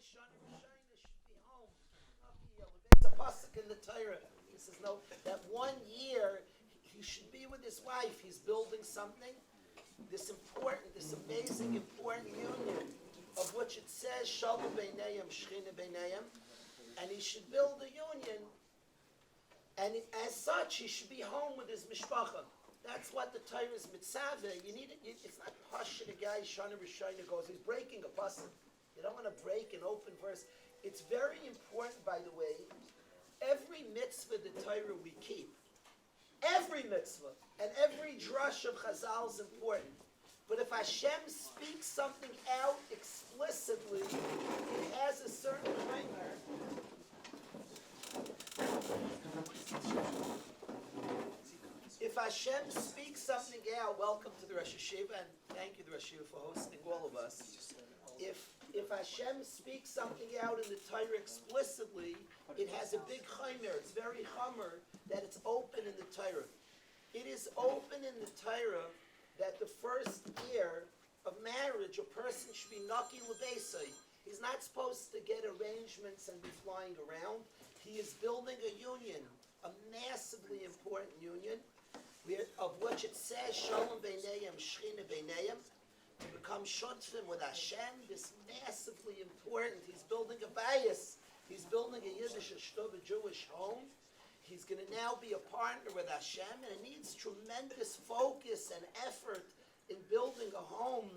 Shana Rishayna should be home. It's a pasuk in the Torah. He says no. That 1 year he should be with his wife. He's building something. This important, this amazing, important union of which it says Shalom Beinayim, Shechina Beinayim, and he should build a union. And as such, he should be home with his mishpacha. That's what the Torah is mitzvah. You need it. It's not pasha. The guy Shana Rishayna goes. He's breaking a pasuk. You don't want to break an open verse. It's very important, by the way. Every mitzvah the Torah we keep, every mitzvah and every drush of Chazal is important. But if Hashem speaks something out explicitly, it has a certain timer. If Hashem speaks something out, welcome to the Rosh Hashiva, and thank you, the Rosh Hashiva, for hosting all of us. If Hashem speaks something out in the Torah explicitly, it has a big chaymer. It's very chamer that it's open in the Torah. It is open in the Torah that the first year of marriage, a person should be naki l'beisai. He's not supposed to get arrangements and be flying around. He is building a union, a massively important union, of which it says Shalom Beinayim, Shechina Beinayim, to become shutfim with Hashem. This massively important. He's building a bias. He's building a Yiddish, a Jewish home. He's going to now be a partner with Hashem, and it needs tremendous focus and effort in building a home,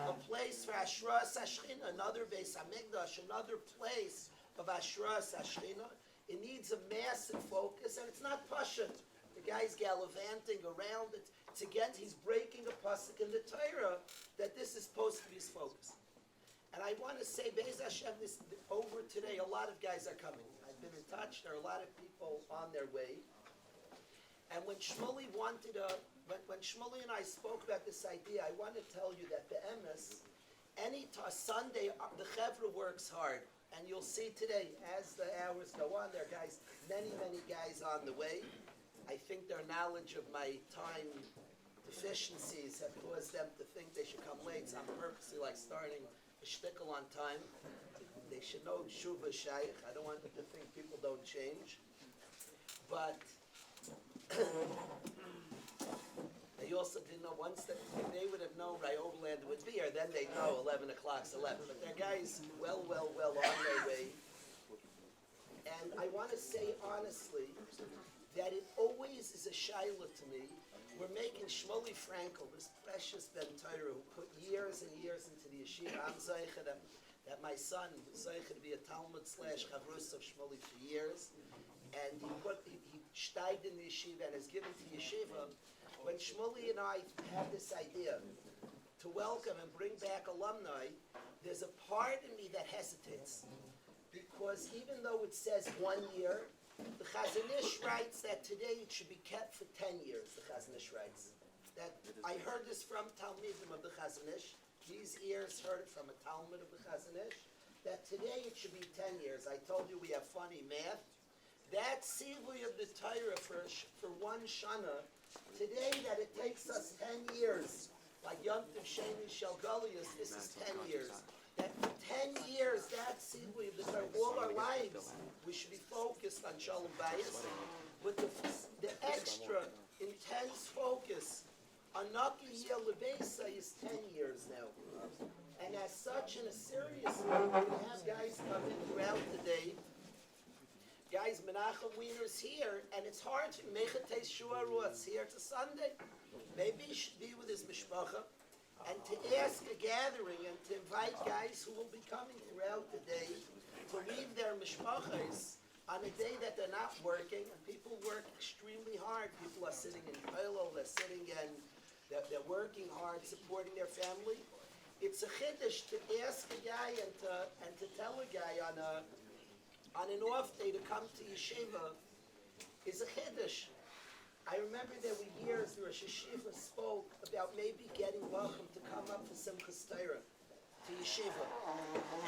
a place for Ashras Hashchina, another Beis Hamikdash, another place of Ashras Hashchina. It needs a massive focus, and it's not Pasha. The guy's gallivanting around it. It's again, he's breaking a pasuk in the Torah that this is supposed to be his focus. And I want to say, Be'ez Hashem, this over today, a lot of guys are coming. I've been in touch. There are a lot of people on their way. And when Shmuley when Shmuley and I spoke about this idea, I want to tell you that the emes, Sunday, the Chevra works hard. And you'll see today, as the hours go on, there are guys, many guys on the way. I think their knowledge of my time deficiencies have caused them to think they should come late. So I'm purposely starting a shtickle on time. They should know Shuva Shaykh. I don't want them to think people don't change. But they also didn't know once that if they would have known Ray Overland would be here, then they'd know 11 o'clock's 11. But they're guys well on their way. And I want to say honestly that it always is a shaila to me. We're making Shmuley Frankel, this precious Ben Torah, who put years and years into the yeshiva. I'm Zeicha that my son was Zeicha to be a Talmud / Chavrus of Shmuley for years. And he steiged in the yeshiva and has given to yeshiva. When Shmuley and I had this idea to welcome and bring back alumni, there's a part in me that hesitates. Because even though it says 1 year, the Chazon Ish writes that today it should be kept for 10 years, the Chazon Ish writes. That I heard this from Talmidim of the Chazon Ish. These ears heard it from a Talmud of the Chazon Ish. That today it should be 10 years. I told you we have funny math. That Sivui of the Torah for one Shana, today that it takes us 10 years, like Yom Tov Sheni Shel Goliath, this is 10 years. That for 10 years, that Sivui of the Torah, all our lives, we should be focused on Shalom Bayis. With the extra intense focus on Naki Yel Lebeisa is 10 years now. And as such, in a serious way, we have guys come in throughout the day. Guys, Menachem Wiener's here, and it's hard to make a taste Shuaruat's here to Sunday. Maybe he should be with his mishpacha, and to ask a gathering and to invite guys who will be coming throughout the day to leave their mishpachas on a day that they're not working, and people work extremely hard. People are sitting in Koilel, they're sitting and they're working hard, supporting their family. It's a chiddush to ask a guy and to tell a guy on an off day to come to yeshiva is a chiddush. I remember there were years where Rosh Hashiva spoke about maybe getting welcome to come up for Simchas Torah to yeshiva.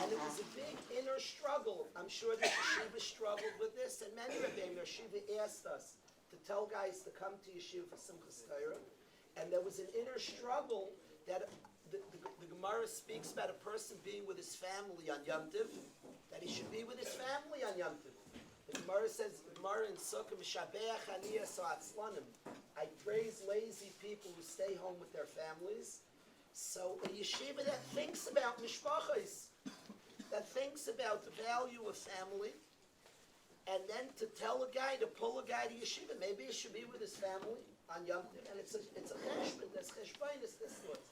And it was a big inner struggle. I'm sure that yeshiva struggled with this, and many of them, yeshiva asked us to tell guys to come to yeshiva for Simchas Torah. And there was an inner struggle that the Gemara speaks about a person being with his family on Yom Tov, he should be with his family on Yom Tov. The Gemara says, Gemara in Sukkah, Mishabeach Aniyah So'atzlanim. I praise lazy people who stay home with their families. So a yeshiva that thinks about mishpachos, that thinks about the value of family, and then to tell a guy, to pull a guy to yeshiva, maybe he should be with his family on Yom Tov, and it's a cheshbon, there's cheshbonis, this sort.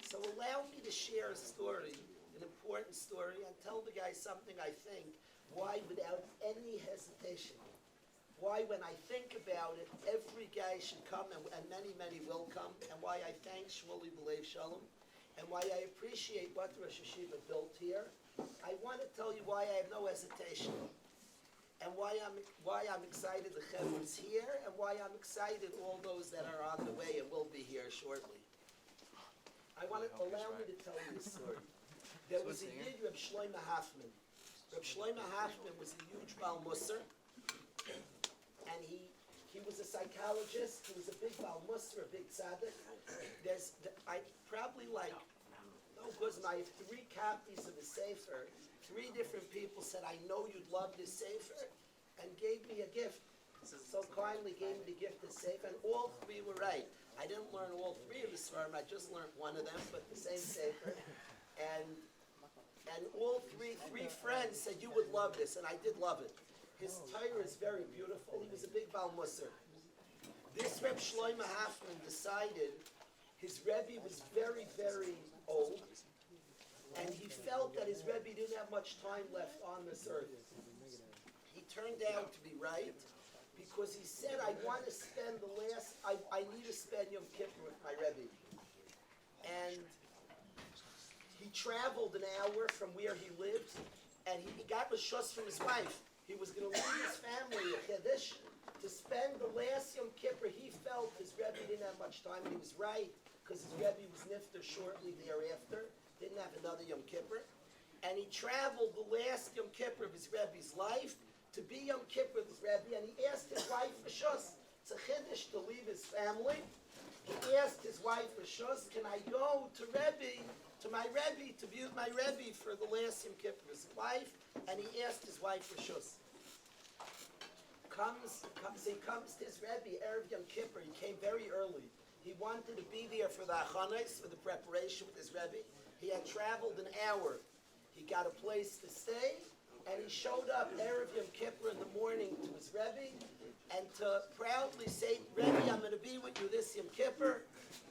So allow me to share a story, an important story, and tell the guy something I think, why without any hesitation, why when I think about it, every guy should come, and many, many will come, and why I thank Shmuley B'Lev Shalom, and why I appreciate what Rosh Hashiva built here. I want to tell you why I have no hesitation, and why I'm excited the Chevron's here, and why I'm excited all those that are on the way and will be here shortly. I want to allow me to tell you a story. There was a Yid, Reb Shlomo Hoffman. Reb Shlomo Hoffman was a huge Baal Musar, and he was a psychologist. He was a big Baal Musar, a big tzaddik. I probably I have 3 copies of his sefer. 3 different people said, I know you'd love this sefer, and gave me a gift. So kindly gave me the gift of sefer, and all 3 were right. I didn't learn all 3 of his sefer, I just learned one of them, but the same sefer. And all three friends said, you would love this, and I did love it. His Torah is very beautiful. He was a big Baal Musar. This Reb Shlomo Hoffman decided his Rebbe was very, very old, and he felt that his Rebbe didn't have much time left on this earth. He turned out to be right, because he said, I want to spend I need to spend Yom Kippur with my Rebbe. And he traveled an hour from where he lived, and he got reshus from his wife. He was going to leave his family a Kiddush to spend the last Yom Kippur. He felt his Rebbe didn't have much time, and he was right, because his Rebbe was nifter shortly thereafter, didn't have another Yom Kippur. And he traveled the last Yom Kippur of his Rebbe's life to be Yom Kippur with his Rebbe, and he asked his wife reshus. It's a Kiddush to leave his family. He asked his wife reshus, can I go to my Rebbe, to be with my Rebbe for the last Yom Kippur of his life, and he asked his wife reshus. He comes to his Rebbe, Erev Yom Kippur. He came very early. He wanted to be there for the achanos, for the preparation with his Rebbe. He had traveled an hour. He got a place to stay, and he showed up Erev Yom Kippur in the morning to his Rebbe, and to proudly say, Rebbe, I'm going to be with you this Yom Kippur.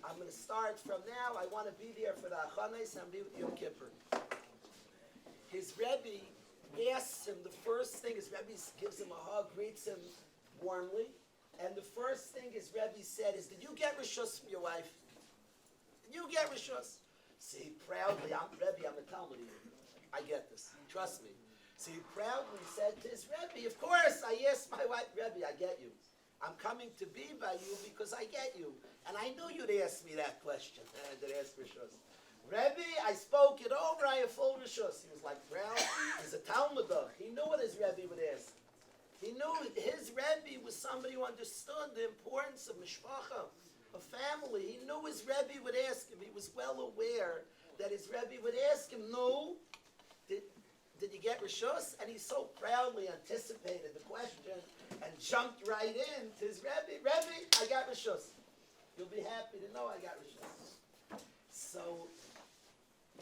I'm going to start from now. I want to be there for the achanos, and be with Yom Kippur. His Rebbe asks him, the first thing, his Rebbe gives him a hug, greets him warmly, and the first thing his Rebbe said is, did you get reshus from your wife? Did you get reshus? See, proudly, Rebbe, I'm a Talmud. I get this. Trust me. So he proudly said to his Rebbe, of course, I asked my wife, Rebbe, I get you. I'm coming to be by you because I get you. And I knew you'd ask me that question. And I did ask reshus. Rebbe, I spoke it over, I have full reshus. He was like, well, he's a Talmudah. He knew what his Rebbe would ask. He knew his Rebbe was somebody who understood the importance of mishpacha, of family. He knew his Rebbe would ask him. He was well aware that his Rebbe would ask him, no, did you get reshus? And he so proudly anticipated the question and jumped right in to his Rebbe. Rebbe, I got reshus. You'll be happy to know I got reshus. So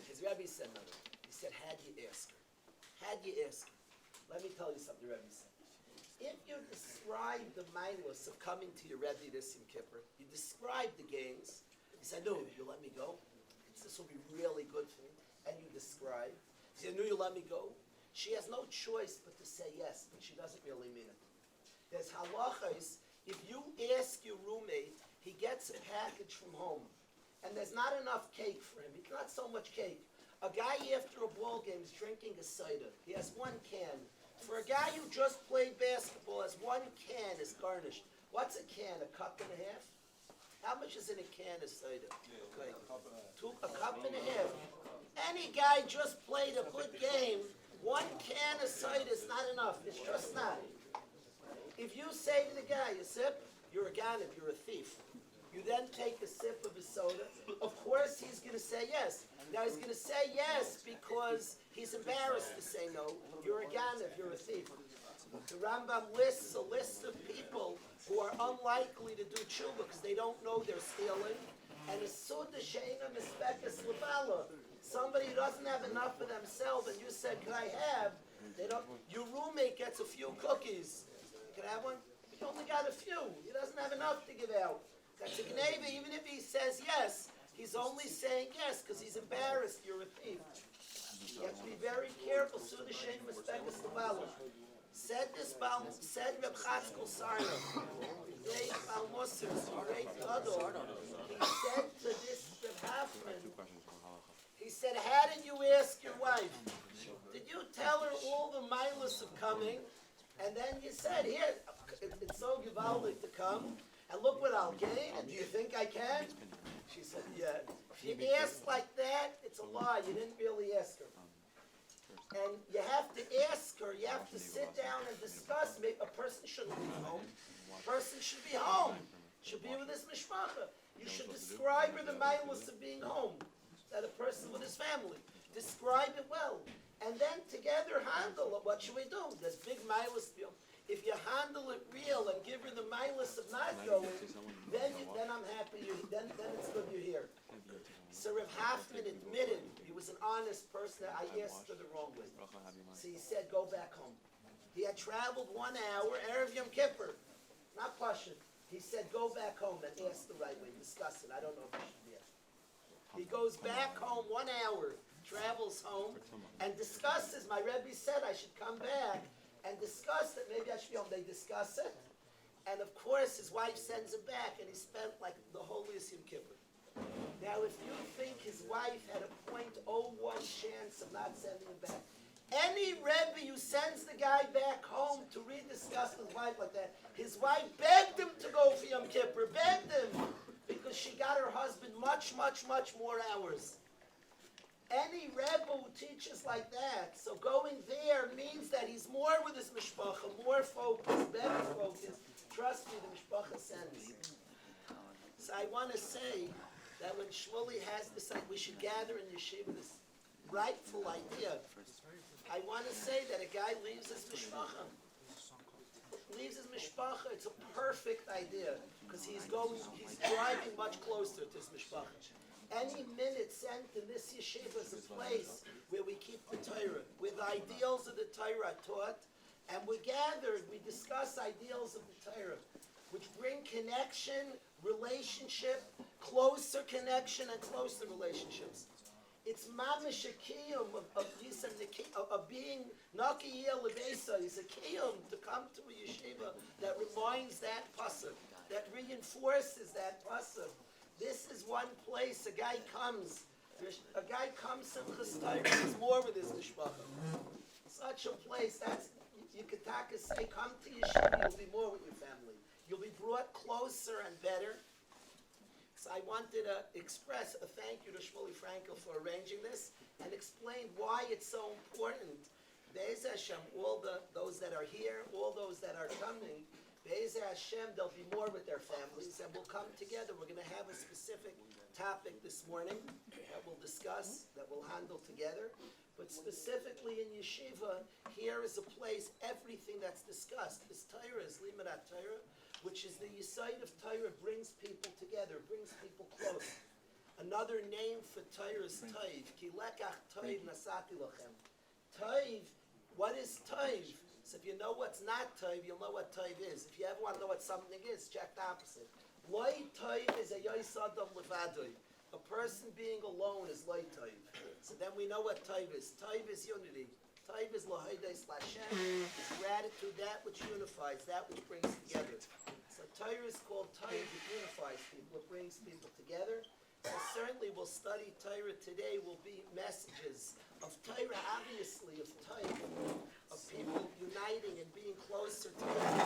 his Rebbe said no. He said, had you ask her? Had you ask her? Let me tell you something, the Rebbe said. If you describe the mindless of coming to your Rebbe this Yom Kippur, you describe the games, he said, no, you'll let me go? This will be really good for me. And you describe. He said, no, you'll let me go? She has no choice but to say yes, but she doesn't really mean it. There's halachas. If you ask your roommate, he gets a package from home, and there's not enough cake for him. It's not so much cake. A guy after a ball game is drinking a cider. He has 1 can. For a guy who just played basketball, has 1 can is garnished. What's a can? A cup and a half? How much is in a can of cider? Okay. A cup and a half. Any guy just played a good game, 1 can of cider is not enough. It's just not. If you say to the guy, a sip, you're a ganib, you're a thief. You then take a sip of his soda. Of course, he's going to say yes. Now, he's going to say yes because he he's embarrassed to say no. You're a ganav, you're a thief. The Rambam lists a list of people who are unlikely to do tshuva because they don't know they're stealing. And a suda sheina mispekes levala. Somebody who doesn't have enough for themselves, and you said, "Can I have?" They don't. Your roommate gets a few cookies. Can I have one? He only got a few. He doesn't have enough to give out. That's a gneva. Even if he says yes, he's only saying yes because he's embarrassed. You're a thief. You have to be very careful. Suda sheina mispekes levala. Said Reb Chatzkel Sarna, great Balmusser, great Gadol. He said to this Reb Hoffman, he said, how did you ask your wife? Did you tell her all the milas of coming? And then you said, here, it's so gewaldig to come, and look what I'll gain, and do you think I can? She said, yeah. If you ask like that, it's a lie. You didn't really ask her. And you have to ask her, you have to sit down and discuss. Maybe a person shouldn't leave home. A person should be home. Should be with his mishpacha. You should describe her the milas of being home. That a person with his family. Describe it well. And then together handle it. What should we do? There's big milas. If you handle it real and give her the milas of not going, then I'm happy. Then it's good you're here. So Rav Hoffman admitted he was an honest person. I asked her the wrong way. So he said, go back home. He had traveled 1 hour, Erev Yom Kippur. Not Pashut. He said, go back home and ask the right way. Discuss it. I don't know if you should be asked. He goes back home 1 hour, travels home, and discusses. My Rebbe said I should come back and discuss it. Maybe I should be home. They discuss it. And of course, his wife sends him back, and he spent like the holiest Yom Kippur. Now, if you think his wife had a .01 chance of not sending him back, any Rebbe who sends the guy back home to rediscuss his wife like that, his wife begged him to go for Yom Kippur, begged him, because she got her husband much, much, much more hours. Any Rebbe who teaches like that, so going there means that he's more with his mishpacha, more focused, better focused. Trust me, the mishpacha sends. So I want to say that when Shmuley has this, we should gather in yeshiva, this rightful idea. I want to say that a guy leaves his mishpacha. It's a perfect idea because he's driving much closer to his mishpacha. Any minute sent in this yeshiva is a place where we keep the Torah, where the ideals of the Torah are taught, and we're gathered, we discuss ideals of the Torah, which bring connection, relationship, closer connection, and closer relationships. It's mamish a kiyum of being nakiyah lebesa. It's a kiyum to come to a yeshiva that reminds that pasuk, that reinforces that pasuk. This is one place a guy comes simchas Torah, he's more with his mishpacha. Such a place, you could say, come to yeshiva, you'll be more with your family. You'll be brought closer and better. So I wanted to express a thank you to Shmuley Frankel for arranging this and explain why it's so important. Be'ez Hashem, those that are here, all those that are coming, Be'ez Hashem, they'll be more with their families and we'll come together. We're going to have a specific topic this morning that we'll discuss, that we'll handle together. But specifically in yeshiva, here is a place, everything that's discussed. This Torah is Limudat Torah, which is the Yesod of Torah, brings people together, brings people close. Another name for Torah is Toiv. Ki lekach Toiv nasati lachem. Toiv, what is Toiv? So if you know what's not Toiv, you'll know what Toiv is. If you ever want to know what something is, check the opposite. Loi Toiv is a Yosadam levadoi. A person being alone is Loi Toiv. So then we know what Toiv is. Toiv is unity. Toiv is Lahaydais Lashem. It's gratitude, that which unifies, that which brings together. So Torah is called Toiv, it unifies people, it brings people together. So certainly we'll study Torah today, will be messages of Torah, obviously, of Toiv, of people uniting and being closer together.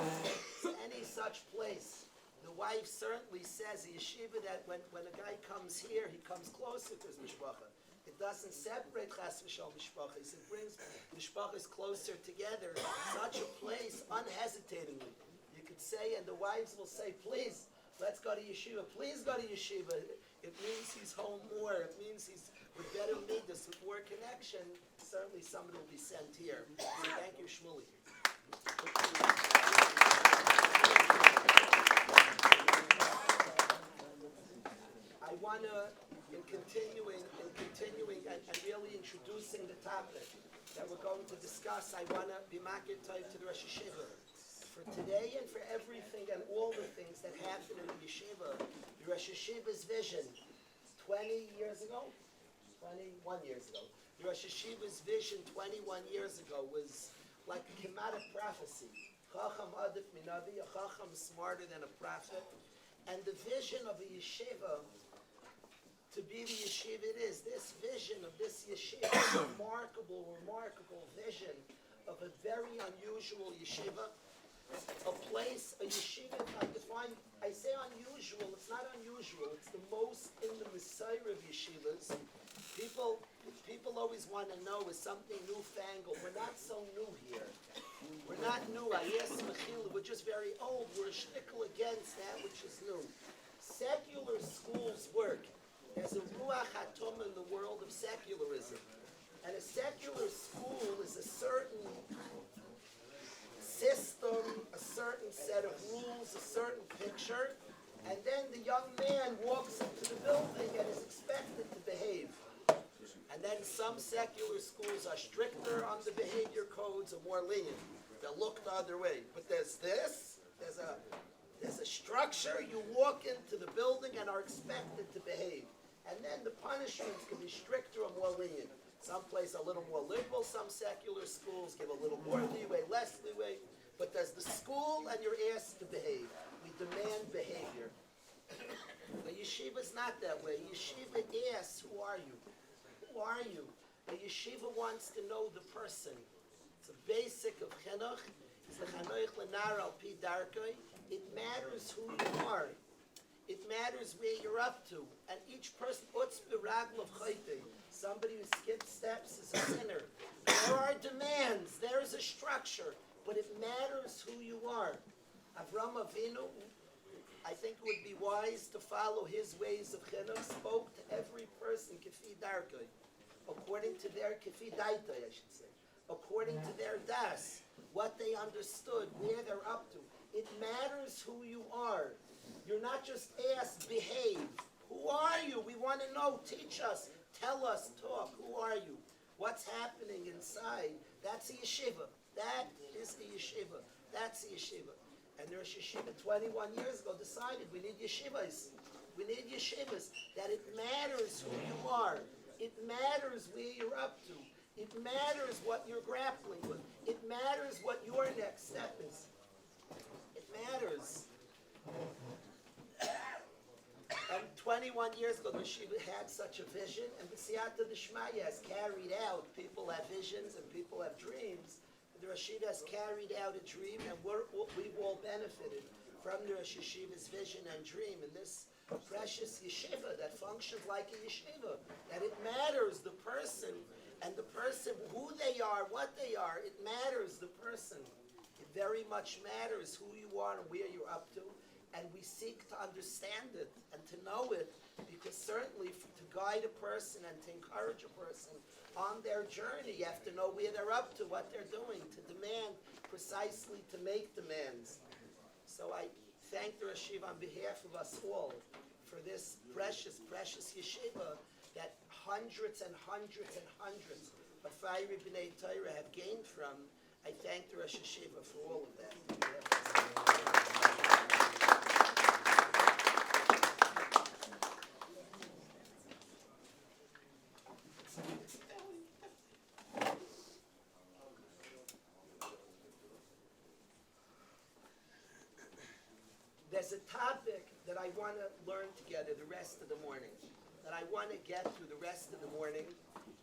So any such place. The wife certainly says, the yeshiva, that when a guy comes here, he comes closer to his mishpacha. It doesn't separate chas v'shal mishpachas. It brings mishpachas closer together. Such a place, unhesitatingly. You could say, and the wives will say, please, let's go to yeshiva. Please go to yeshiva. It means he's home more. It means he's with better midas, with more connection. certainly somebody will be sent here. So thank you, Shmuley. I want to, in continuing and really introducing the topic that we're going to discuss, I want to be makir tov to the Rosh Yeshiva. For today and for everything and all the things that happen in the yeshiva, the Rosh Yeshiva's vision 21 years ago, the Rosh Yeshiva's vision 21 years ago was like a Kematic prophecy. Chacham adif minavi, a Chacham smarter than a prophet. And the vision of a yeshiva, to be the yeshiva it is, this vision of this yeshiva, remarkable vision of a very unusual yeshiva. A place, a yeshiva, I define, I say unusual, it's not unusual, it's the most in the Messiah of yeshivas. People always want to know, is something newfangled. We're not so new here. We're not new. I asked Mechila, we're just very old. We're a shtickle against that which is new. Secular schools work. There's a ruach hatom in the world of secularism. And a secular school is a certain system, a certain set of rules, a certain picture, and then the young man walks into the building and is expected to behave. And then some secular schools are stricter on the behavior codes or more lenient. They'll look the other way. But there's a structure. You walk into the building and are expected to behave. And then the punishments can be stricter or more lenient. Some place a little more liberal, some secular schools give a little more leeway, less leeway. But there's the school and you're asked to behave. We demand behavior. The yeshiva's not that way. Yeshiva asks, who are you? Who are you? The yeshiva wants to know the person. It's a basic of chinuch. It's the chanoich lenar al pi darkoi. It matters who you are. It matters where you're up to. And each person, utz b'raglav chayte. Somebody who skips steps is a sinner. There are demands. There is a structure. But it matters who you are. Avram Avinu, I think it would be wise to follow his ways of chinuch, spoke to every person kefi darkei, according to their kefi daitei, I should say, according to their das, what they understood, where they're up to. It matters who you are. You're not just asked, behave. Who are you? We want to know. Teach us. Tell us. Talk. Who are you? What's happening inside? That's a yeshiva. That is the yeshiva. That's the yeshiva. And the Rosh Yeshiva 21 years ago decided we need yeshivas. We need yeshivas. That it matters who you are. It matters where you're up to. It matters what you're grappling with. It matters what your next step is. It matters. And 21 years ago, the Yeshiva had such a vision, and the Siyata D'Shmaya has carried out. People have visions and people have dreams. The Rosh Yeshiva has carried out a dream, and we've all benefited from the Rosh Yeshiva's vision and dream in this precious yeshiva that functions like a yeshiva. That it matters the person, and the person, who they are, what they are. It matters the person. It very much matters who you are and where you're up to. And we seek to understand it and to know it, because certainly to guide a person and to encourage a person on their journey, you have to know where they're up to, what they're doing, to demand precisely, to make demands. So I thank the Rosh Yeshiva on behalf of us all for this precious, precious yeshiva that hundreds and hundreds and hundreds of fiery B'nai Torah have gained from. I thank the Rosh Yeshiva for all of that. There's a topic that I want to learn together the rest of the morning, that I want to get through the rest of the morning,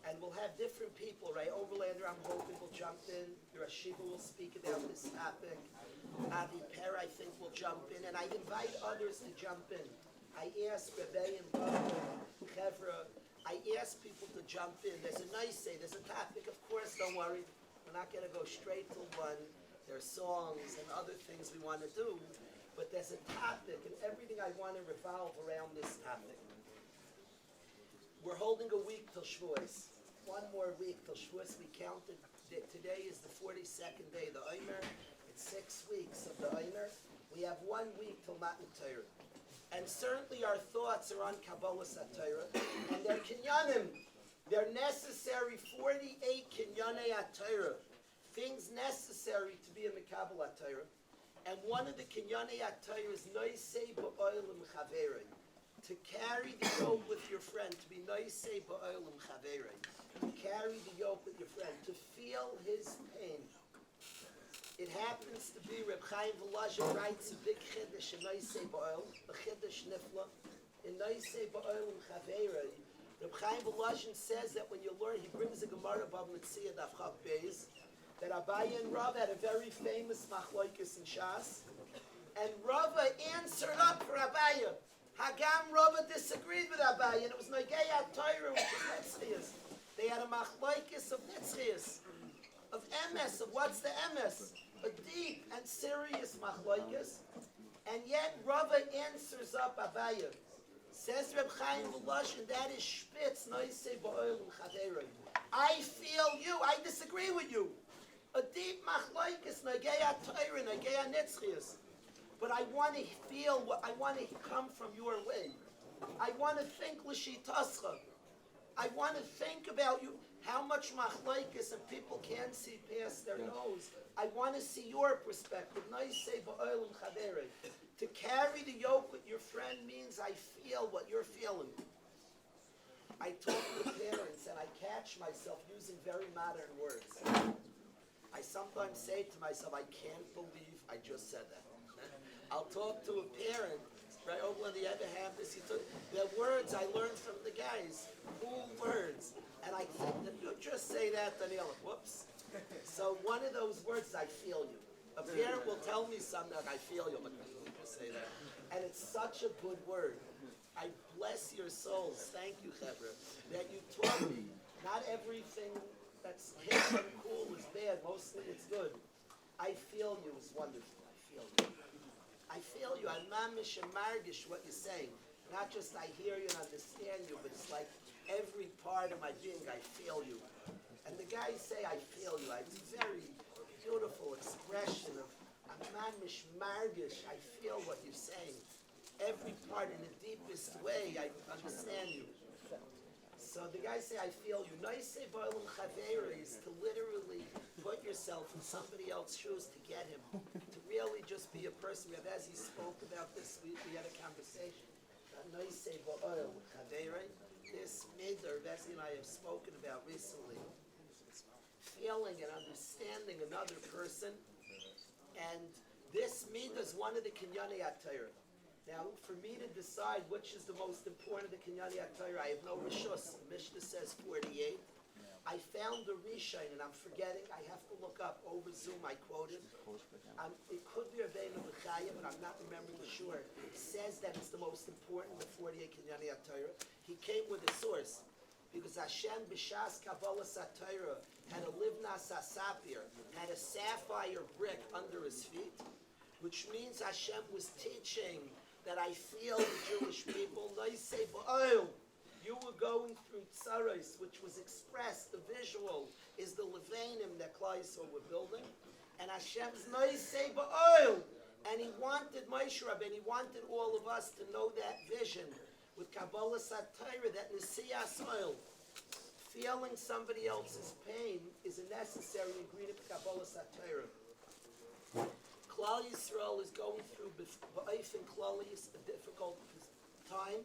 and we'll have different people, right? Overlander, I'm hoping, will jump in. The Rosh Yeshiva will speak about this topic. Avi Per, I think, will jump in, and I invite others to jump in. I ask Rabbi and Chevra, I ask people to jump in. There's a nice say, there's a topic, of course, don't worry. We're not going to go straight to one. There's songs and other things we want to do. But there's a topic, and everything I want to revolve around this topic. We're holding a week till Shavuos. one more week till Shavuos. We counted. Today is the 42nd day of the Omer. It's 6 weeks of the Omer. We have 1 week till Matan Torah. And certainly our thoughts are on Kabbalah Torah. And they're kinyanim. They're necessary 48 kinyanei Torah. Things necessary to be a Kabbalah Torah. And one of the kinyanei Torah is noisei ba'olim chaverei. To carry the yoke with your friend. To be noisei ba'olim chaverei. To carry the yoke with your friend. To feel his pain. It happens to be Reb Chaim Volozhin writes a big chiddush in Noisei Ba'ol, a chiddush nifla. In Noisei Ba'ol and Chaverei, Reb Chaim Volozhin says that when you learn, he brings a Gemara above Mitzvah Daf Chav Beis, that Abaye and Rav had a very famous machloikis in Shas, and Rava answered up for Abaye. Hagam Rava disagreed with Abaye, and it was Nogei HaTorah, which is Nitzchias. They had a machloikis of Nitzchias, of emes, of what's the emes. A deep and serious machloikis, and yet Rava answers up Abaye. Says Reb Chaim Volozhin, that is spitz noisei ba'olim chaverei. I feel you, I disagree with you. A deep machloikis, nogei HaTorah, nogei HaNitzchias. But I want to feel what I want to come from your way. I want to think l'shitascha. I want to think about you. How much machloikis and people can't see past their nose. I want to see your perspective. Noisei ba'olim chaverei. To carry the yoke with your friend means I feel what you're feeling. I talk with parents and I catch myself using very modern words. I sometimes say to myself, I can't believe I just said that. I'll talk to a parent, right, when they ever have this, the words I learned from the guys, cool words. And I think that you just say that, Daniela, whoops. So one of those words is I feel you. A parent will tell me something like I feel you, but you just say that. And it's such a good word. I bless your souls, thank you, Chevra, that you taught me. Not everything that's hip and cool is bad, mostly it's good. I feel you is wonderful, I feel you. I feel you, I'm mamish and margish what you're saying. Not just I hear you and understand you, but it's like every part of my being, I feel you. And the guys say, I feel you. It's a very beautiful expression of, I'm mamish margish, I feel what you're saying. Every part in the deepest way, I understand you. So the guys say, I feel you. Noisei ba'olim chaverei is to literally put yourself in somebody else's shoes to get him. To really just be a person. As he spoke about this, we had a conversation. Noisei ba'olim chaverei. This midah, Bessie and I have spoken about recently. Feeling and understanding another person. And this midah is one of the kinyanei Torah. Now, for me to decide which is the most important of the kinyanei Torah, I have no rishus. Mishnah says 48. I found the Rishon, and I'm forgetting. I have to look up over Zoom. I quoted. It could be Rabbeinu B'chaya, but I'm not remembering for sure. It says that it's the most important of the 48 kinyanei Torah. He came with a source. Because Hashem b'shas Kabbalah Torah had a livnas asapir, had a sapphire brick under his feet, which means Hashem was teaching that I feel the Jewish people, noisei ba'ol. You were going through tsaros, which was expressed, the visual is the levanim that Klal Yisrael were building, and Hashem's noisei ba'ol. And he wanted Moshe Rabbeinu, and he wanted all of us to know that vision with Kabbalah Torah, that Nesiyas oil. Feeling somebody else's pain is a necessary ingredient for Kabbalah Torah. Klal Yisrael is going through b'ofen klalis a difficult time.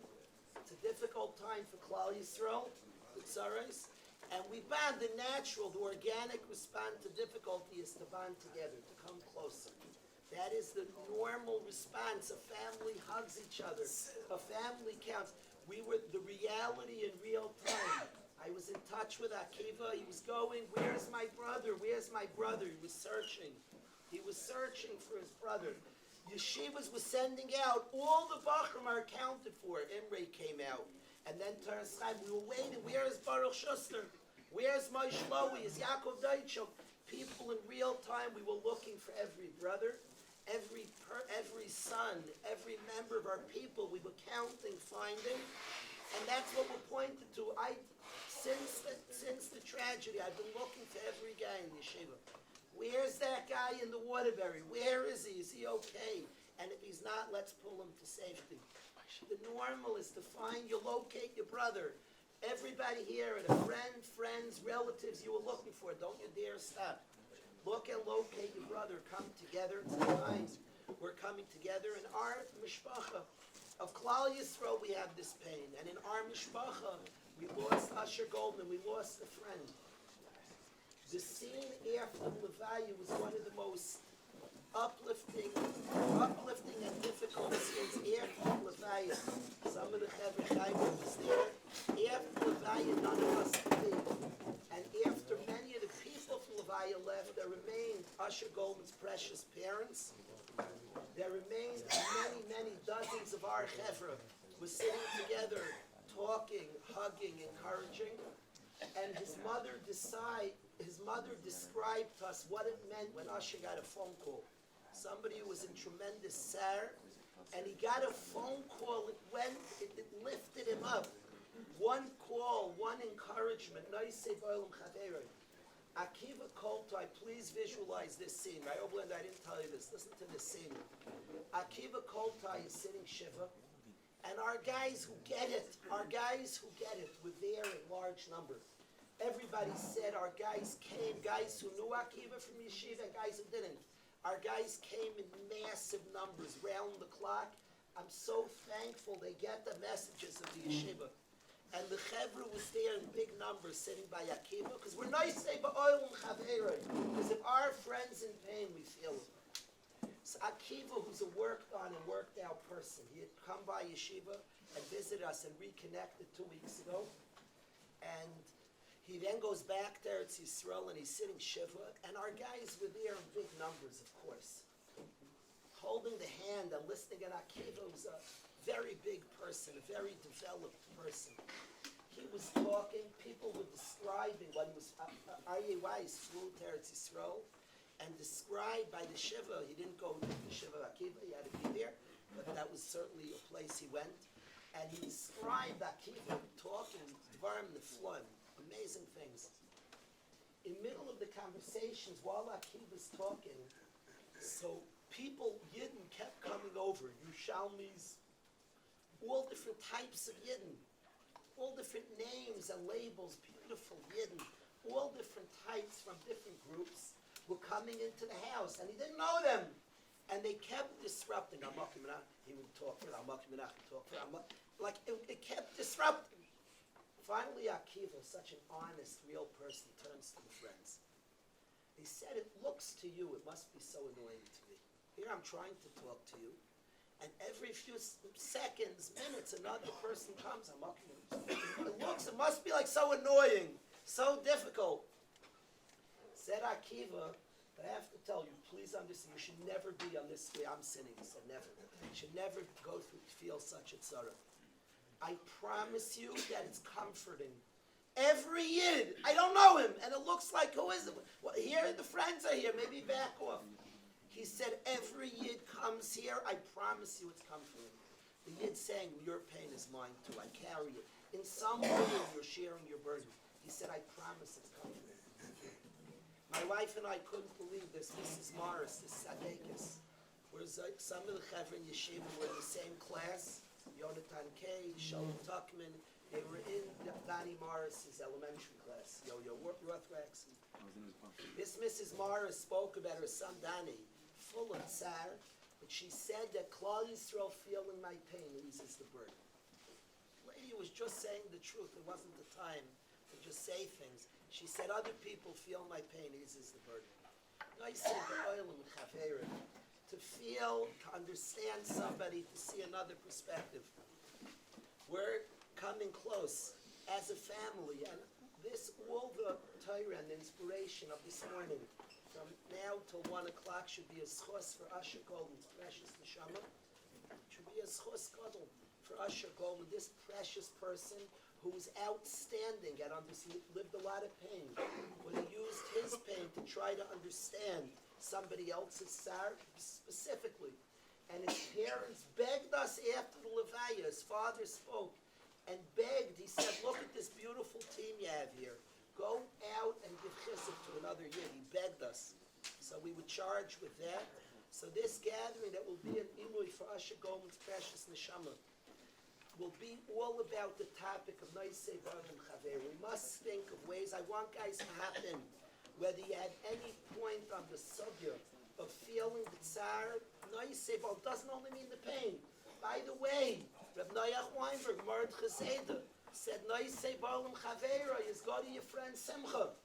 It's a difficult time for Klal Yisrael, the tzaros, and we bond. The natural, the organic response to difficulty is to bond together, to come closer. That is the normal response. A family hugs each other. A family counts. We were the reality in real time. I was in touch with Akiva. He was going, where's my brother? Where's my brother? He was searching. He was searching for his brother. Yeshivas was sending out. All the Bachram are accounted for. Imre came out. And then Teres Chaim, we were waiting. Where is Baruch Schuster? Where's Moshe Lowy? Is Yaakov Deichel? People in real time, we were looking for every brother, every son, every member of our people. We were counting, finding. And that's what we're pointed to. Since the tragedy, I've been looking for every guy in yeshiva. Where's that guy in the Waterbury? Where is he? Is he okay? And if he's not, let's pull him to safety. The normal is to find, you locate your brother. Everybody here, a friend, friends, relatives you were looking for. Don't you dare stop. Look and locate your brother. Come together. Tonight, we're coming together. In our mishpacha of Klal Yisrael, we have this pain. And in our mishpacha, we lost Asher Goldman. We lost a friend. The scene after Levaya was one of the most uplifting and difficult scenes after Levaya. Some of the Chevra Chaiva was there. After Levaya, none of us could leave. And after many of the people from Levaya left, there remained Asher Goldman's precious parents. There remained many dozens of our Chevra were sitting together, talking, hugging, encouraging. And his mother described to us what it meant when Asher got a phone call. Somebody who was in tremendous sorrow, and he got a phone call. It lifted him up. One call, one encouragement. Akiva Koltai, please visualize this scene. Right, Oberland, I didn't tell you this. Listen to this scene. Akiva Koltai is sitting shiva, and our guys who get it were there in large number. Everybody said our guys came, guys who knew Akiva from yeshiva and guys who didn't. Our guys came in massive numbers, round the clock. I'm so thankful they get the messages of the yeshiva. And the Chevra was there in big numbers sitting by Akiva, because we're nice to say, because if our friend's in pain, we feel it. So Akiva, who's a worked on and worked out person, he had come by yeshiva and visited us and reconnected 2 weeks ago. And he then goes back there, it's Yisrael, and he's sitting shiva, and our guys were there in big numbers, of course, holding the hand and listening. And Akiva was a very big person, a very developed person. He was talking, people were describing what he was, Aryeh Weiss flew to Eretz Yisrael, and described by the shiva. He didn't go to the shiva of Akiva, he had to be there, but that was certainly a place he went. And he described Akiva talking, Dvarim the flood. Amazing things. In middle of the conversations, while Akiva's talking, so people, Yidden, kept coming over, Yerushalmis, all different types of Yidden, all different names and labels, beautiful Yidden, all different types from different groups were coming into the house, and he didn't know them. And they kept disrupting. He would talk for like it kept disrupting. Finally, Akiva, such an honest, real person, turns to the friends. He said, it looks to you, it must be so annoying to me. Here I'm trying to talk to you, and every few seconds, minutes, another person comes. It must be like so annoying, so difficult. Said Akiva, but I have to tell you, please understand, you should never be on this way I'm sitting. He said, never. You should never feel such a tzara. I promise you that it's comforting. Every Yid, I don't know him, and it looks like, who is it? Well, here, the friends are here, maybe back off. He said, every Yid comes here, I promise you it's comforting. The Yid saying, your pain is mine too, I carry it. In some way, you're sharing your burden. He said, I promise it's comforting. My wife and I couldn't believe this. Mrs. Morris, this Sadekis, whereas some of the Chevra in Yeshiva were in the same class. Yonatan K, Shalom Tuckman, they were in Danny Morris's elementary class. Yo-Yo Rothwax. This Mrs. Morris spoke about her son Danny, full of tsar, but she said that Klal Yisrael feeling my pain eases the burden. The lady was just saying the truth. It wasn't the time to just say things. She said other people feel my pain eases the burden. I said the oil and chavera. To feel, to understand somebody, to see another perspective. We're coming close as a family, and this, all the Torah and the inspiration of this morning, from now till 1 o'clock, should be a schos for Asher Goldman's precious neshama. Should be a schos gadol for Asher Goldman, this precious person who was outstanding and lived a lot of pain, but he used his pain to try to understand somebody else's sorrow specifically. And his parents begged us after the Levaya, his father spoke, and begged. He said, look at this beautiful team you have here. Go out and give chesed to another Yid. He begged us. So we would charge with that. So this gathering that will be an Ilui for Asher Goldman's precious neshama will be all about the topic of Noisei Barim Chaver. We must think of ways. I want guys to hop in. Whether you had any point on the subject of feeling the tsar, Noisei Barim doesn't only mean the pain. By the way, Reb Noach Weinberg, Mord Cheseda, said Noisei Barim Chaver is go to your friend Simcha.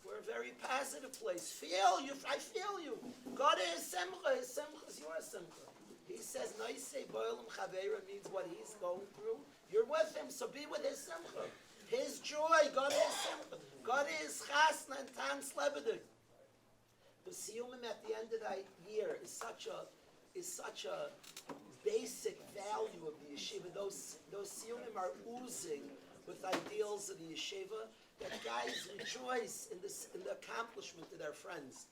We're a very positive place. Feel you, I feel you. God is Simcha. His Simcha is your Simcha. He says, Noisei Boilam Chaveira means what he's going through. You're with him, so be with his Simcha. His joy, God is Simcha. God is Chasna and Tam Slebedik. The Siyumim at the end of the year is such a basic value of the yeshiva. Those Siyumim are oozing with ideals of the yeshiva. That guys rejoice in the accomplishment of their friends.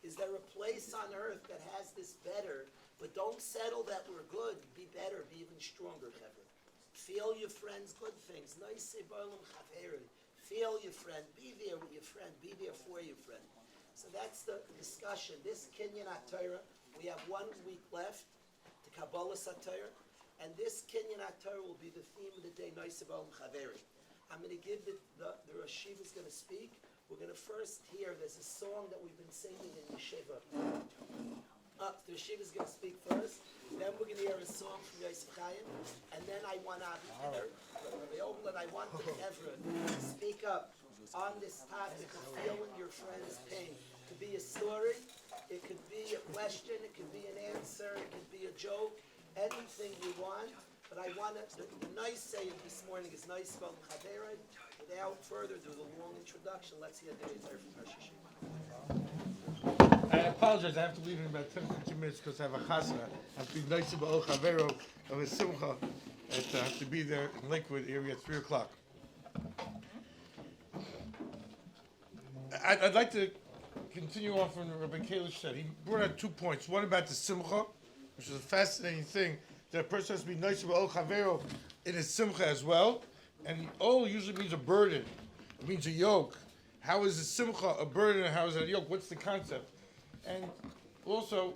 Is there a place on earth that has this better? But don't settle that we're good. Be better. Be even stronger, Chaver. Feel your friends' good things. Feel your friend. Be there with your friend. Be there for your friend. So that's the discussion. This Kinyan HaTorah, we have 1 week left to Kabbalah HaTorah, and this Kinyan HaTorah will be the theme of the day. Noisei Barim Chaver. I'm going to give the Rosh Yeshiva is going to speak. We're going to first hear, there's a song that we've been singing in Yeshiva. The Rosh Yeshiva is going to speak first. Then we're going to hear a song from Yosef Chaim. And then I want the Evra to speak up on this topic of feeling your friend's pain. It could be a story, it could be a question, it could be an answer, it could be a joke, anything you want. But I want to, the nice saying this morning is nice about Chaverah. Without further ado, the long introduction, let's hear the Torah from Rosh Yeshiva. I apologize, I have to leave in about 10-15 minutes because I have a chasna. I have to be nice about Chaverah of a simcha. I have to be there in Lakewood area at 3 o'clock. I'd like to continue on from what Rabbi Kalish said. He brought out 2 points. One about the simcha, which is a fascinating thing. That a person has to be nice about Chavero in his simcha as well. And ol usually means a burden. It means a yoke. How is a simcha a burden and how is it a yoke? What's the concept? And also,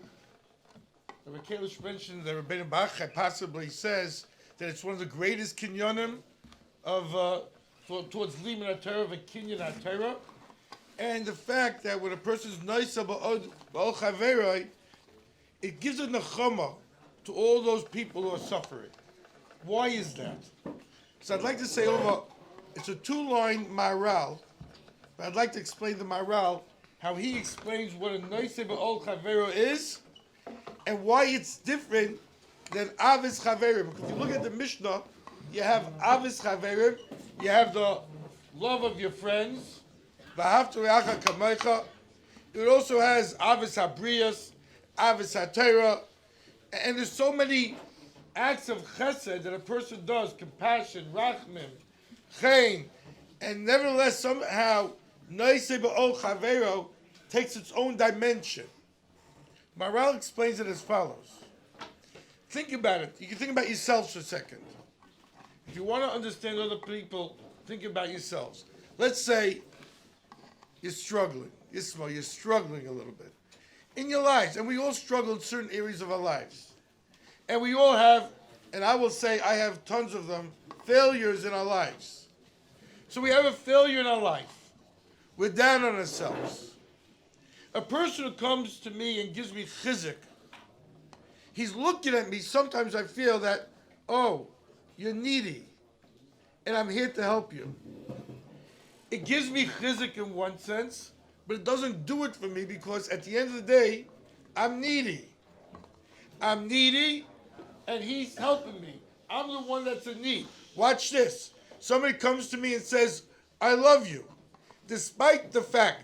Rabbi Kalish mentioned that Rabbeinu Bachai possibly says that it's one of the greatest kinyanim of towards Liman HaTorah of a kinyan HaTorah. And the fact that when a person is nice about Chavero, it gives a nechama to all those people who are suffering. Why is that? So I'd like to say it's a 2-line maral, but I'd like to explain the maral, how he explains what a noisei b'ol chavero is, and why it's different than avis chaverim. Because if you look at the Mishnah, you have avis chaverim, you have the love of your friends, v'ahavta re'acha kamecha. It also has avis habriyas, avis haTorah. And there's so many acts of chesed that a person does, compassion, rachmim, chen, and nevertheless somehow noisei b'ol chavero takes its own dimension. Maral explains it as follows. Think about it. You can think about yourselves for a second. If you want to understand other people, think about yourselves. Let's say you're struggling. You're struggling a little bit in your lives, and we all struggle in certain areas of our lives. And we all have, and I will say I have tons of them, failures in our lives. So we have a failure in our life. We're down on ourselves. A person who comes to me and gives me chizik, he's looking at me, sometimes I feel that, oh, you're needy, and I'm here to help you. It gives me chizik in one sense, but it doesn't do it for me because at the end of the day, I'm needy. I'm needy, and he's helping me. I'm the one that's in need. Watch this. Somebody comes to me and says, I love you. Despite the fact,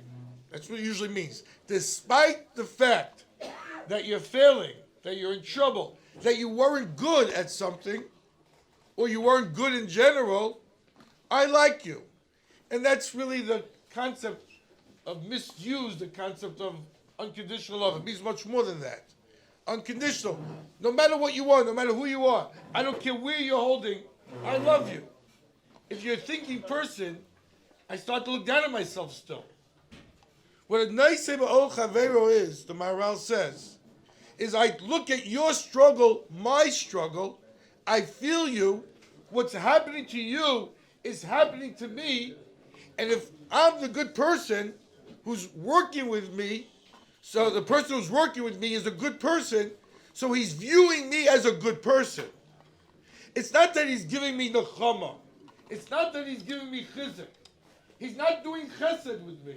that's what it usually means, despite the fact that you're failing, that you're in trouble, that you weren't good at something, or you weren't good in general, I like you. And that's really the concept of the concept of unconditional love. It means much more than that. Unconditional. No matter what you are, no matter who you are, I don't care where you're holding, I love you. if you're a thinking person, I start to look down at myself still. What a nice Ba'ol Chavero is, the Maharal says, is I look at your struggle, my struggle, I feel you, what's happening to you is happening to me, and if I'm the good person who's working with me, so the person who's working with me is a good person, so he's viewing me as a good person. It's not that he's giving me nechama. It's not that he's giving me chizuk. He's not doing chesed with me.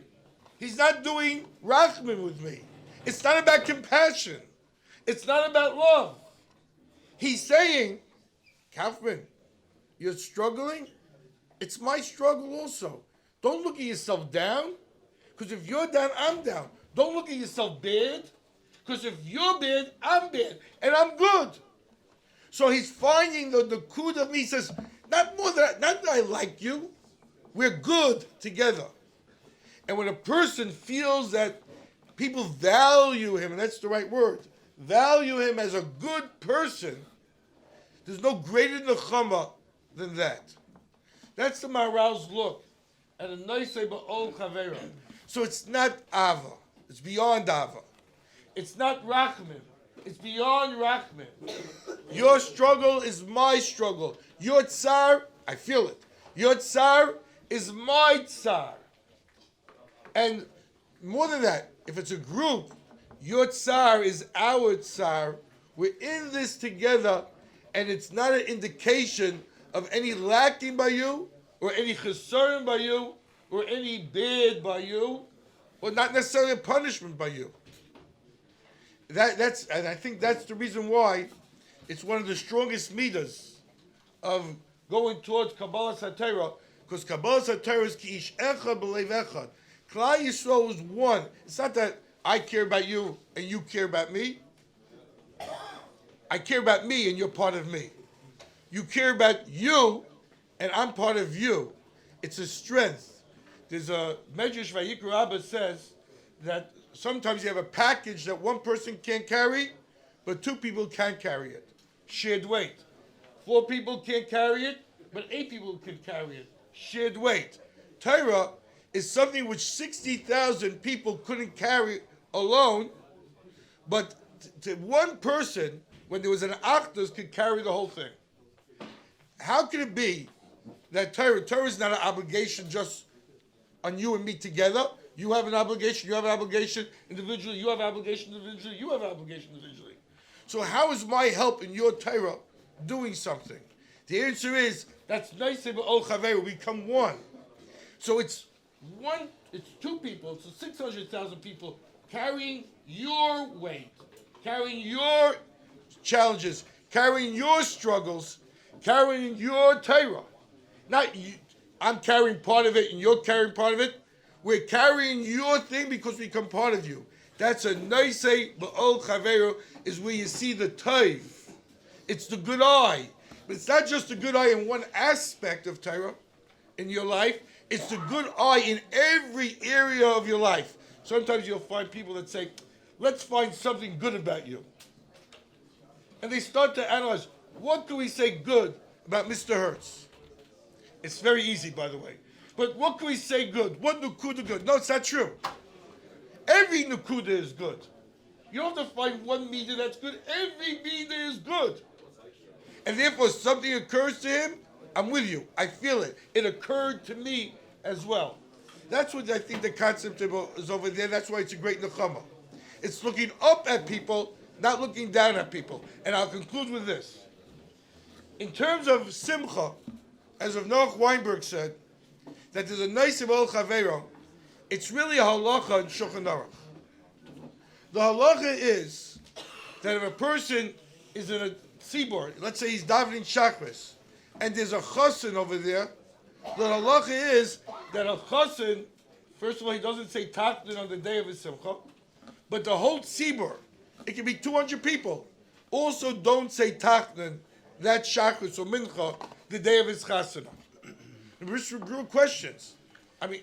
He's not doing rachman with me. It's not about compassion. It's not about love. He's saying, Kaufman, you're struggling? It's my struggle also. Don't look at yourself down, because if you're down, I'm down. Don't look at yourself bad, because if you're bad, I'm bad, and I'm good. So he's finding the kud of me. He says, not that I like you, we're good together. And when a person feels that people value him, and that's the right word, value him as a good person, there's no greater nechama than that. That's the Maharal's look at a nice ba'ol chavera. So it's not ava. It's beyond ava. It's not rachman. It's beyond rachman. Your struggle is my struggle. Your tsar, I feel it. Your tsar is my tsar. And more than that, if it's a group, your tsar is our tsar. We're in this together, and it's not an indication of any lacking by you, or any chesaron by you, or any bad by you, or not necessarily a punishment by you. And I think that's the reason why it's one of the strongest midas of going towards Kabbalah Satira, because Kabbalah Satira is ki ish echad b'leiv echad. Klal Yisrael is one. It's not that I care about you and you care about me. I care about me and you're part of me. You care about you and I'm part of you. It's a strength. There's a Medrash Vayikra Rabbah says that sometimes you have a package that one person can't carry, but two people can carry it. Shared weight. 4 people can't carry it, but 8 people can carry it. Shared weight. Torah is something which 60,000 people couldn't carry alone, but to one person, when there was an achdus, could carry the whole thing. How can it be that Torah is not an obligation just on you and me together? You have an obligation individually, you have an obligation individually, you have an obligation individually. So how is my help in your Torah doing something? The answer is, that's nice ba'ol chavera, we become one. So it's 2 people, so 600,000 people carrying your weight, carrying your challenges, carrying your struggles, carrying your Torah. Not you, I'm carrying part of it and you're carrying part of it. We're carrying your thing because we become part of you. That's a nice ba'ol chavero, is where you see the taiv. It's the good eye. But it's not just the good eye in one aspect of Torah in your life. It's the good eye in every area of your life. Sometimes you'll find people that say, let's find something good about you. And they start to analyze, what can we say good about Mr. Hertz? It's very easy, by the way. But what can we say good? What nukuda good? No, it's not true. Every nukuda is good. You don't have to find one meter that's good. Every meter is good. And therefore, something occurs to him, I'm with you. I feel it. It occurred to me as well. That's what I think the concept is over there. That's why it's a great nechama. It's looking up at people, not looking down at people. And I'll conclude with this. In terms of simcha, as of Noach Weinberg said, that there's a nice ba'ol chavero, it's really a halacha in Shulchan Aruch. The halacha is that if a person is in a tzibor, let's say he's davening shachris, and there's a chassan over there, the halacha is that a chassan, first of all, he doesn't say tachnun on the day of his simcha, but the whole tzibor, it can be 200 people, also don't say tachnun, that shachris or mincha, the day of his chasana. And Rishon grew questions. I mean,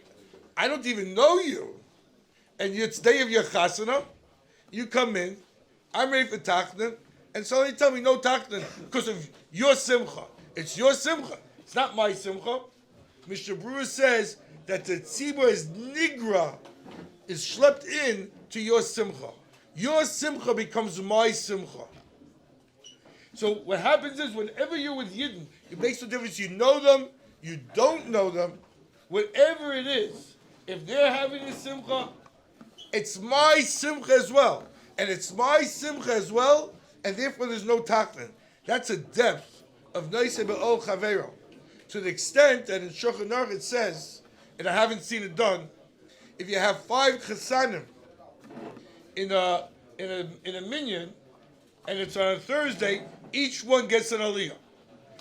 I don't even know you, and it's day of your chasana, you come in, I'm ready for tachnun, and suddenly you tell me no tachnun because of your simcha. It's your simcha. It's not my simcha. Mr. Brewer says that the tzibur is nigra, is schlepped in to your simcha. Your simcha becomes my simcha. So what happens is, whenever you're with Yidden, it makes no difference. You know them, you don't know them, whatever it is. If they're having a simcha, it's my simcha as well. And it's my simcha as well, and therefore there's no taklan. That's a depth of Noisei Be'ol Chavero. To the extent that in Shulchan Aruch it says, and I haven't seen it done, if you have 5 chesanim in a minyan, and it's on a Thursday, each one gets an aliyah.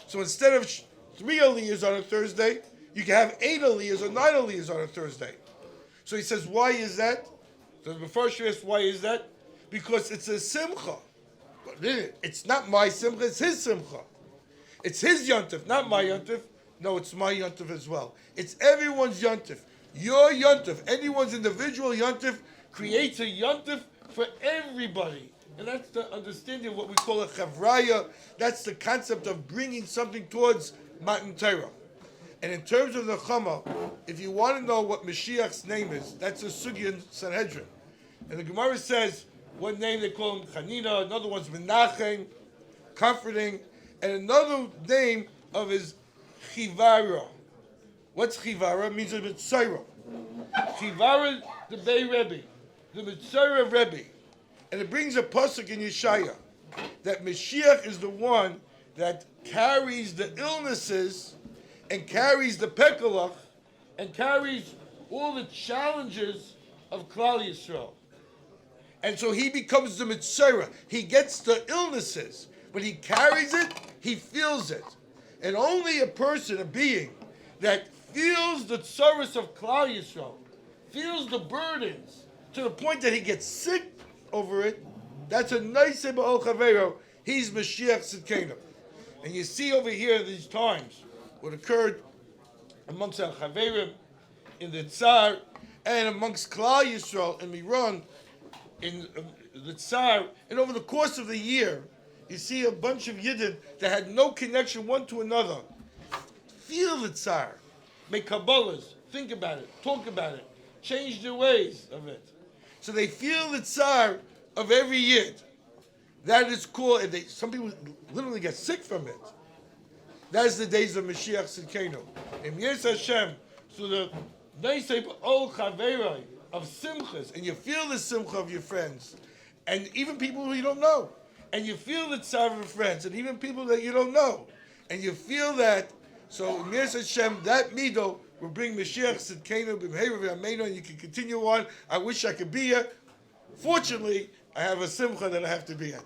So instead of 3 aliyahs on a Thursday, you can have 8 aliyahs or 9 aliyahs on a Thursday. So he says, why is that? So before she asks, why is that? Because it's a simcha. But it's not my simcha, it's his simcha. It's his yontif, not my yontif. No, it's my yontif as well. It's everyone's yontif. Your yontif, anyone's individual yontif, creates a yontif for everybody. And that's the understanding of what we call a chavraya. That's the concept of bringing something towards Matan Torah. And in terms of the Chama, if you want to know what Mashiach's name is, that's a sugya in Sanhedrin. And the Gemara says, one name they call him Chanina, another one's Menachem, comforting, and another name of his Chivara. What's Chivara? It means a Mitzayra. Chivara, the Bay Rebbe, the Mitzayra Rebbe. And it brings a pasuk in Yeshaya that Mashiach is the one that carries the illnesses and carries the pekalach and carries all the challenges of Klal Yisrael. And so he becomes the Mitzayra. He gets the illnesses. When he carries it, he feels it. And only a person, a being, that feels the tsaros of Klal Yisrael, feels the burdens, to the point that he gets sick over it, that's a Noisei Be'ol Chavero. He's Mashiach Tzidkenu. And you see over here these times what occurred amongst our Chaverim in the Tsar and amongst Klal Yisrael in Miron in the Tsar. And over the course of the year, you see a bunch of Yidden that had no connection one to another feel the Tsar, make Kabbalahs, think about it, talk about it, change their ways of it. So they feel the Tsar of every Yid. That is cool. And some people literally get sick from it. That is the days of Mashiach Tzidkenu. And Yes Hashem, so the Noisei Be'ol Chaveroi of simchas, and you feel the simcha of your friends, and even people who you don't know, and you feel the tsar of your friends, and even people that you don't know, and you feel that. So Yes Hashem, that mido will bring Mashiach Tzidkenu b'mheira v'ameinu, and you can continue on. I wish I could be here. Fortunately, I have a simcha that I have to be at.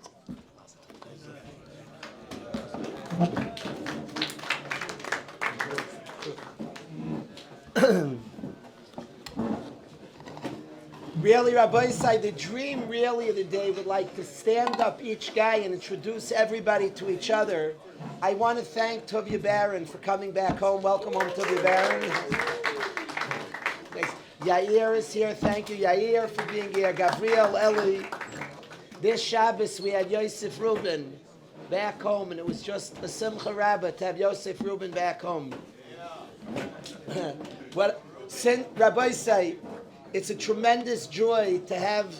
Really, Rabbi said the dream really of the day would like to stand up each guy and introduce everybody to each other. I want to thank Tovia Baron for coming back home. Welcome home, Tovia Baron. Yair is here. Thank you, Yair, for being here. Gabriel, Eli. This Shabbos we had Yosef Rubin back home, and it was just a simcha rabbah to have Yosef Rubin back home. Since Rabbi say, it's a tremendous joy to have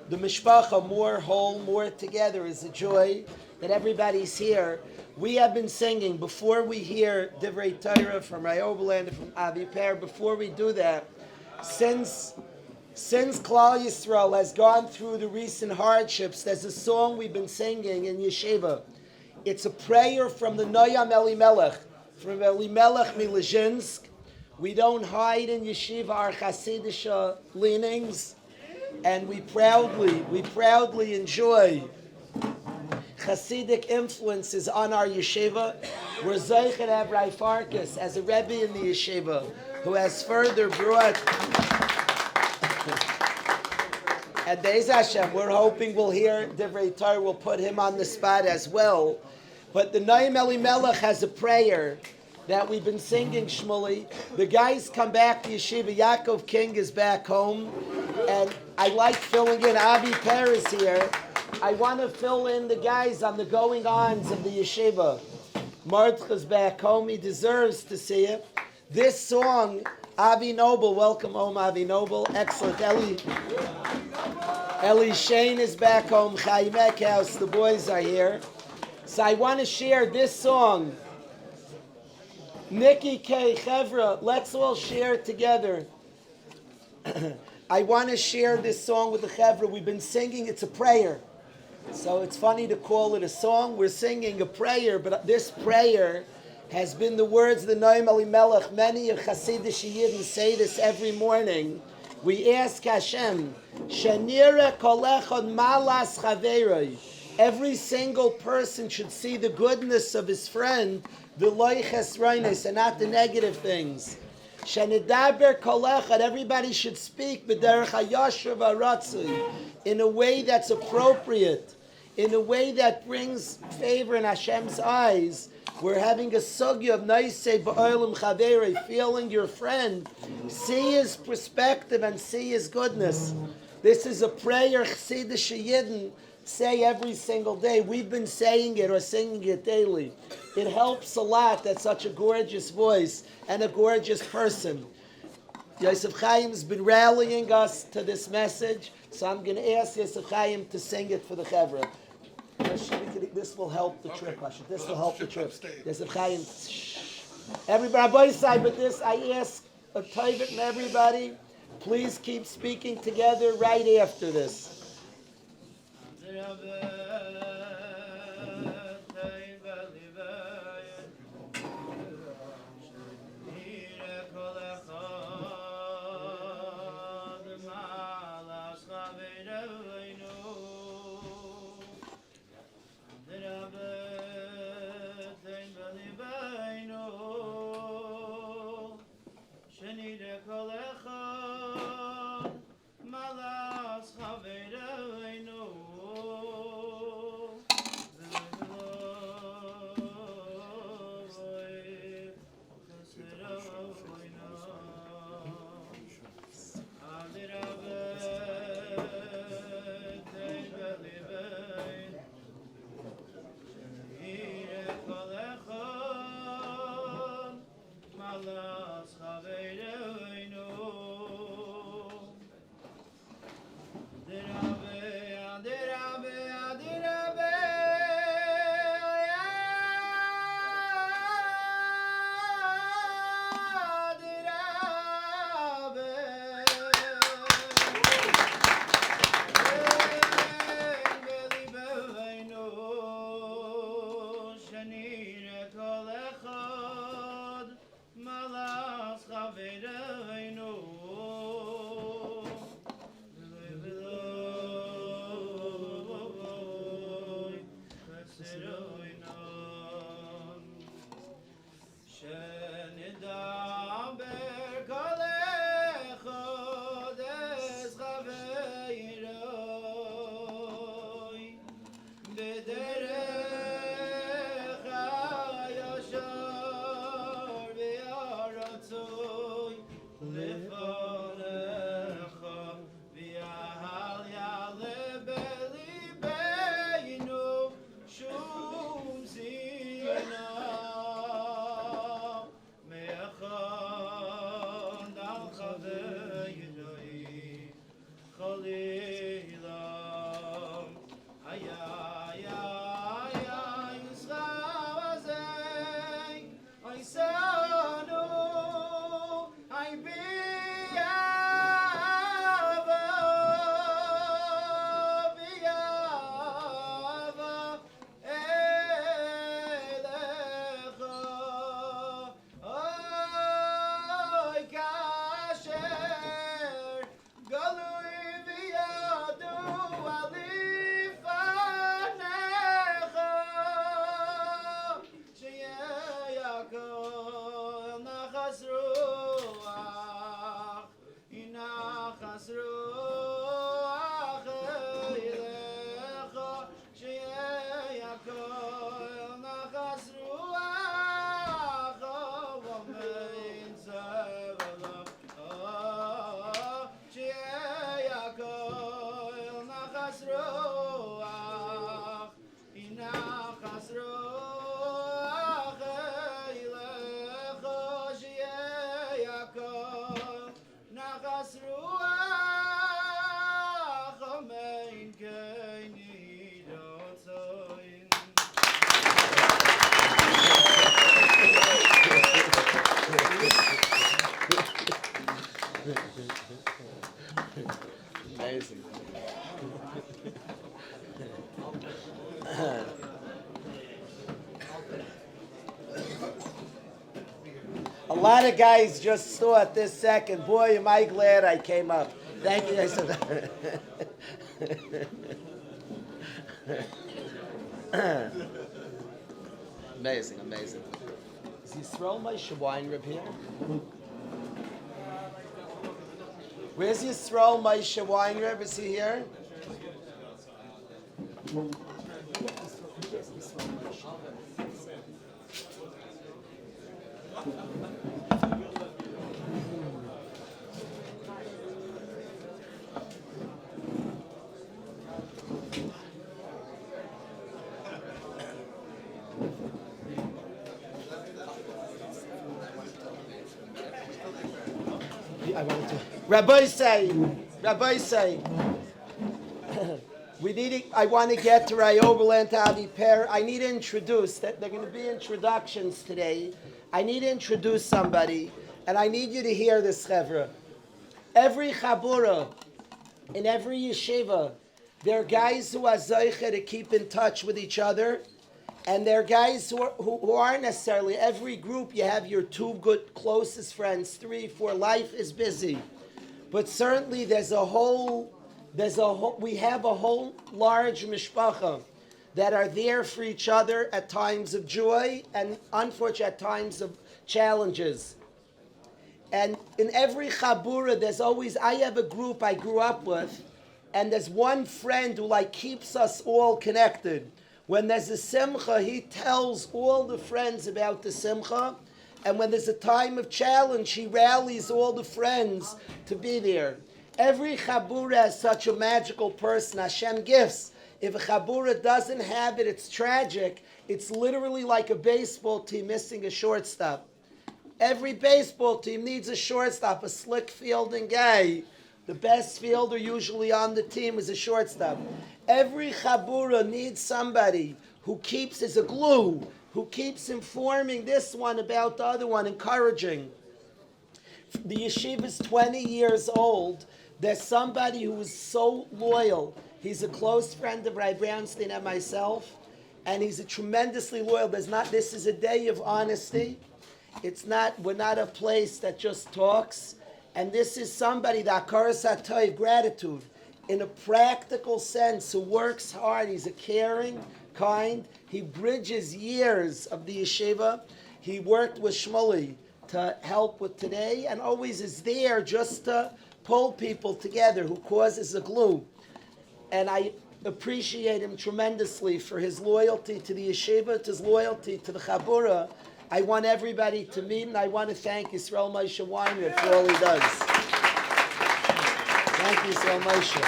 the mishpacha more whole, more together. Is a joy that everybody's here. We have been singing before we hear Divrei Torah from Rayobaland and from Avi Per. Before we do that, since Klal Yisrael has gone through the recent hardships, there's a song we've been singing in Yeshiva. It's a prayer from the Noyam Elimelech, from Elimelech Milizhinsk. We don't hide in Yeshiva our Hasidic leanings, and we proudly enjoy Hasidic influences on our Yeshiva. We're Zoich to have Rai Farkas as a Rebbe in the Yeshiva, who has further brought. And Be'ez Hashem, we're hoping we'll hear Divrei Torah, will put him on the spot as well. But the Noam Elimelech has a prayer that we've been singing, Shmuley. The guys come back to Yeshiva. Yaakov King is back home. And I like filling in. Avi Per is here. I want to fill in the guys on the going-ons of the Yeshiva. Mordechai's back home. He deserves to see it. This song, Avi Noble, welcome home, Avi Noble. Excellent. Ellie Shane is back home. Chaim Eckhouse, the boys are here. So I want to share this song. Nikki K. Chevra, let's all share it together. I want to share this song with the Chevra. We've been singing, it's a prayer. So it's funny to call it a song. We're singing a prayer, but this prayer has been the words of the Noam Elimelech. Many of Hasidic Yidden say this every morning. We ask Hashem, Shanira kolechon malas chaveroi. Every single person should see the goodness of his friend, the loiches reinis, and not the negative things. Shanidaber kolechad. Everybody should speak b'derech hayasher v'aratzui, in a way that's appropriate, in a way that brings favor in Hashem's eyes. We're having a sugya of naisei ba'olam chaveri, feeling your friend, see his perspective and see his goodness. This is a prayer Chassidish Yidden say every single day. We've been saying it or singing it daily. It helps a lot. That's such a gorgeous voice and a gorgeous person. Yosef Chaim's been rallying us to this message, so I'm going to ask Yosef Chaim to sing it for the Chevra. This will help the trip, Hashem. This will help the trip. Yosef Chaim. Everybody, both side, but this, I ask a tayvit from everybody, please keep speaking together right after this. Amazing. A lot of guys just saw it this second. Boy, am I glad I came up. Thank you guys. Amazing, amazing. Is Yisrael Moshe Weinreb here? Where's Yisrael Moshe Weinreb? Is he here? I wanted to. Rabbi say, I want to get to Ray Oberland to Avi Per. I need to introduce that there are going to be introductions today. I need to introduce somebody, and I need you to hear this, Chevra. Every chabura, in every yeshiva, there are guys who are zeicha to keep in touch with each other, and there are guys who aren't necessarily. Every group, you have your two good closest friends, 3, 4. Life is busy, but certainly we have a whole large mishpacha that are there for each other at times of joy and unfortunately at times of challenges. And in every chabura, I have a group I grew up with, and there's one friend who keeps us all connected. When there's a simcha, he tells all the friends about the simcha, and when there's a time of challenge, he rallies all the friends to be there. Every chabura has such a magical person. Hashem gifts. If a chabura doesn't have it, it's tragic. It's literally like a baseball team missing a shortstop. Every baseball team needs a shortstop, a slick fielding guy. The best fielder usually on the team is a shortstop. Every chabura needs somebody who is a glue, who keeps informing this one about the other one, encouraging. The yeshiva is 20 years old. There's somebody who is so loyal. He's a close friend of Rabbi Brownstein and myself, and he's a tremendously loyal. This is a day of honesty. We're not a place that just talks. And this is somebody, the Akaras HaTov, gratitude, in a practical sense, who works hard. He's a caring, kind. He bridges years of the yeshiva. He worked with Shmuley to help with today, and always is there just to pull people together, who causes a glue. And I appreciate him tremendously for his loyalty to the yeshiva, his loyalty to the chabura. I want everybody to meet, and I want to thank Yisrael Moshe Weinreb for all he does. Thank you, Yisrael Moshe.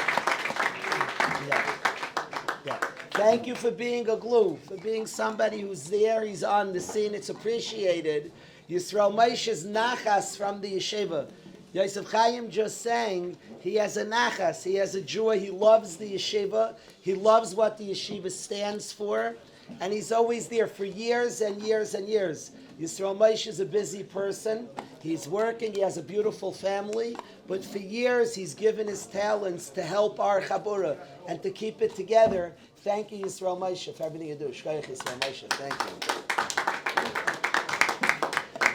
Yeah. Thank you for being a glue, for being somebody who's there, he's on the scene, it's appreciated. Yisrael Moshe's nachas from the yeshiva. Yosef Chaim just sang, he has a nachas, he has a joy, he loves the yeshiva, he loves what the yeshiva stands for, and he's always there for years and years and years. Yisrael Moshe is a busy person, he's working, he has a beautiful family, but for years he's given his talents to help our chabura and to keep it together. Thank you, Yisrael Moshe, for everything you do. Shkoyach Yisrael Moshe, thank you.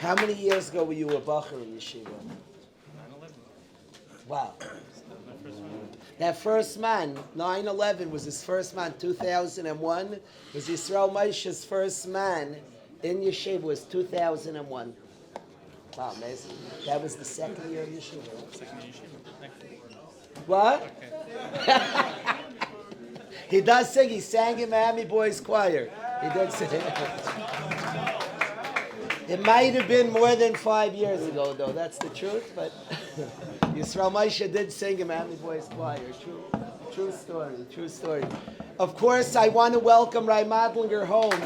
How many years ago were you a bacher in yeshiva? 9/11. Wow. My first one. That first man, 9/11 was his first man, 2001, was Yisrael Moshe's first man in yeshiva, was 2001. Wow, amazing. That was the second year of yeshiva. Second year yeshiva. What? He does sing, he sang in Miami Boys Choir. He did sing. It might have been more than 5 years ago, though. That's the truth. But Yisrael Moshe did sing in Miami Boys Choir. True story. Of course, I want to welcome Ray Madlinger home.